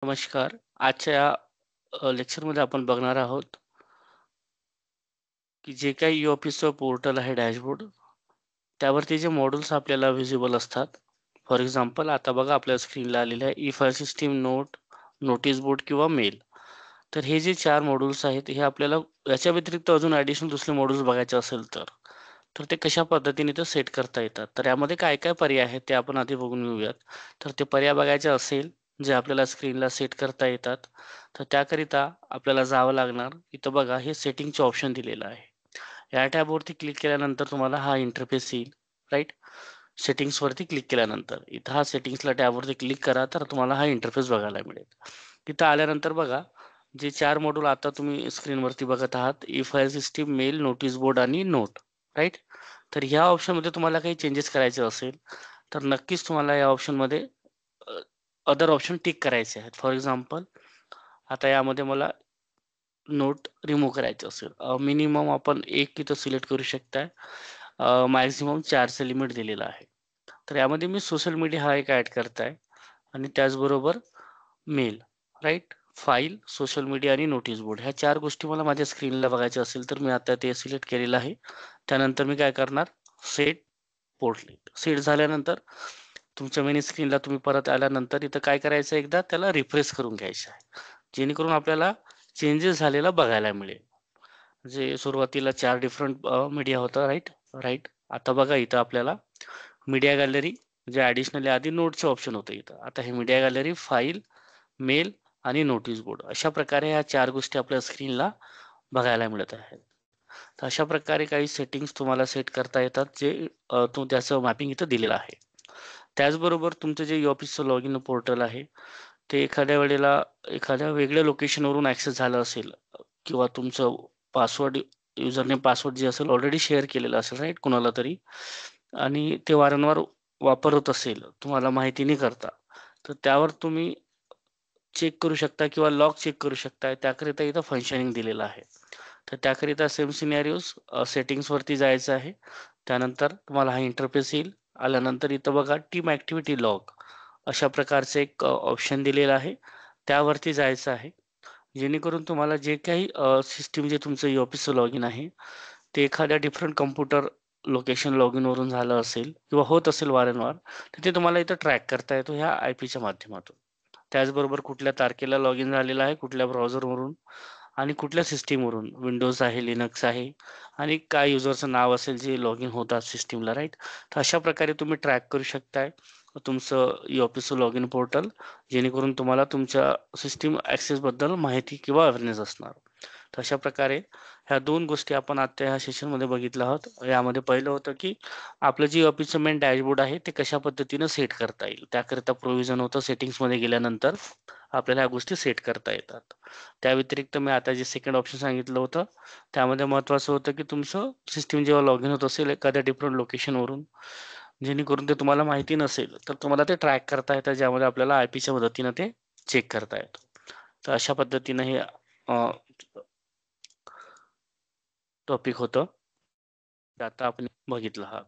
नमस्कार. आजच्या या लेक्चरमध्ये आपण बघणार आहोत, की जे काही ई-ऑफिसचं पोर्टल आहे डॅशबोर्ड, त्यावरती जे मॉड्यूल्स आपल्याला व्हिजिबल असतात. फॉर एक्झाम्पल आता बघा आपल्या स्क्रीनला आलेलं आहे E-file system, note, notice board किंवा मेल. तर हे जे 4 मॉड्यूल्स आहेत, हे आपल्याला याच्या व्यतिरिक्त अजून ॲडिशनल दुसरे मॉड्यूल्स बघायचे असेल तर, ते कशा पद्धतीने ते सेट करता येतात. तर यामध्ये काय-काय पर्याय आहेत ते आपण आधी बघून घेऊयात. तर ते पर्याय बघायचे असेल, जे आपल्याला स्क्रीनला सेट करता येतात, तर त्याकरिता आपल्याला जावं लागणार. इथं बघा हे सेटिंगचे ऑप्शन दिलेलं आहे. या टॅबवरती क्लिक केल्यानंतर तुम्हाला हा इंटरफेस येईल, राइट? सेटिंग्सवरती क्लिक केल्यानंतर इथं हा सेटिंग्सला टॅबवरती क्लिक करा, तर तुम्हाला हा इंटरफेस बघायला मिळेल. तिथं आल्यानंतर बघा, जे 4 मॉड्यूल आता तुम्ही स्क्रीनवरती बघत आहात, e-file system, mail, notice board आणि नोट, राइट? तर ह्या ऑप्शनमध्ये तुम्हाला काही चेंजेस करायचे असेल, तर नक्कीच तुम्हाला या ऑप्शनमध्ये अदर ऑप्शन टिक करायचे आहेत. फॉर एक्झाम्पल आता यामध्ये मला नोट रिमूव्ह करायचं असेल, मिनिमम आपण 1 इथं सिलेक्ट करू शकताय. मॅक्सिमम 4चं लिमिट दिलेलं आहे. तर यामध्ये मी सोशल मीडिया हा एक ॲड करत आहे आणि त्याचबरोबर mail, right? File, social media आणि नोटीस बोर्ड ह्या 4 गोष्टी मला माझ्या स्क्रीनला बघायच्या असतील, तर मी आता ते सिलेक्ट केलेलं आहे. त्यानंतर मी काय करणार, सेट पोर्टलेट. सेट झाल्यानंतर तुमच्या मिनी स्क्रीनला तुम्ही परत आल्यानंतर इथं काय करायचं, एकदा त्याला रिफ्रेश करून घ्यायचं आहे. जेणेकरून आपल्याला चेंजेस झालेला बघायला मिळेल. जे सुरुवातीला 4 डिफरंट मीडिया होता, राइट? राइट. आता बघा इथं आपल्याला मीडिया गॅलरी जे ॲडिशनली आधी नोटचं ऑप्शन होतं इथं. आता हे मीडिया गॅलरी, फाईल, मेल आणि नोटीस बोर्ड अशा प्रकारे ह्या 4 गोष्टी आपल्या स्क्रीनला बघायला मिळत आहेत. तर अशा प्रकारे काही सेटिंग्ज तुम्हाला सेट करता येतात, जे त्याचं मॅपिंग इथं दिलेलं आहे. त्याचबरोबर तुमचं जे ई-ऑफिसचं लॉगिन पोर्टल आहे, ते एखाद्या वेळेला एखाद्या वेगळ्या लोकेशनवरून ॲक्सेस झालं असेल किंवा तुमचं पासवर्ड युजरनेम पासवर्ड जे असेल ऑलरेडी शेअर केलेलं असेल, राइट, कुणाला तरी आणि ते वारंवार वापरत असेल, तुम्हाला माहिती न करता, तर त्यावर तुम्ही चेक करू शकता किंवा लॉग चेक करू शकता. त्याकरिता इथं फंक्शनिंग दिलेलं आहे. तर त्याकरिता सेम सिनॅरिओज सेटिंग्सवरती जायचं आहे. त्यानंतर तुम्हाला हा इंटरफेस येईल. आल्यानंतर इथं बघा टीम ॲक्टिव्हिटी लॉग अशा प्रकारचं एक ऑप्शन दिलेलं आहे. त्यावरती जायचं आहे. जेणेकरून तुम्हाला जे काही सिस्टम जे तुमचं ई-ऑफिसचं लॉगिन आहे, ते एखाद्या डिफरंट कॉम्प्युटर लोकेशन लॉगिनवरून झालं असेल किंवा होत असेल वारंवार, तर ते तुम्हाला इथं ट्रॅक करता येतो ह्या आय-पीच्या माध्यमातून. त्याचबरोबर कुठल्या तारखेला लॉगिन झालेलं आहे, कुठल्या ब्राउझरवरून आणि कुठल्या सिस्टमवरून, विंडोज आहे, लिनक्स आहे आणि काय युजरचं नाव असेल जे लॉगिन होतात सिस्टमला, राइट? तर अशा प्रकारे तुम्ही ट्रॅक करू शकताय तुमचं ई-ऑफिसचं लॉगिन पोर्टल, जेणेकरून तुम्हाला तुमच्या सिस्टम ॲक्सेसबद्दल माहिती किंवा अवेअरनेस असणार. तर अशा प्रकारे ह्या 2 गोष्टी आपण आजच्या ह्या सेशनमध्ये बघितल्या आहोत. यामध्ये पहिलं होतं, की आपलं जे ऑफिसचं मेन डॅशबोर्ड आहे, ते कशा पद्धतीनं सेट करता येईल. त्याकरिता प्रोव्हिजन होतं सेटिंग्समध्ये गेल्यानंतर आपल्याला ह्या गोष्टी सेट करता येतात. त्या व्यतिरिक्त मी आता जे सेकंड ऑप्शन सांगितलं होतं, त्यामध्ये महत्त्वाचं होतं, की तुमचं सिस्टम जेव्हा लॉगिन होत असेल एखाद्या डिफरंट लोकेशनवरून, जेणेकरून ते तुम्हाला माहिती नसेल, तर तुम्हाला ते ट्रॅक करता येतं, ज्यामध्ये आपल्याला आय-पीच्या मदतीनं ते चेक करता येतं. तर अशा पद्धतीनं हे टॉपिक होतं. ते आता आपण बघितलं. हां.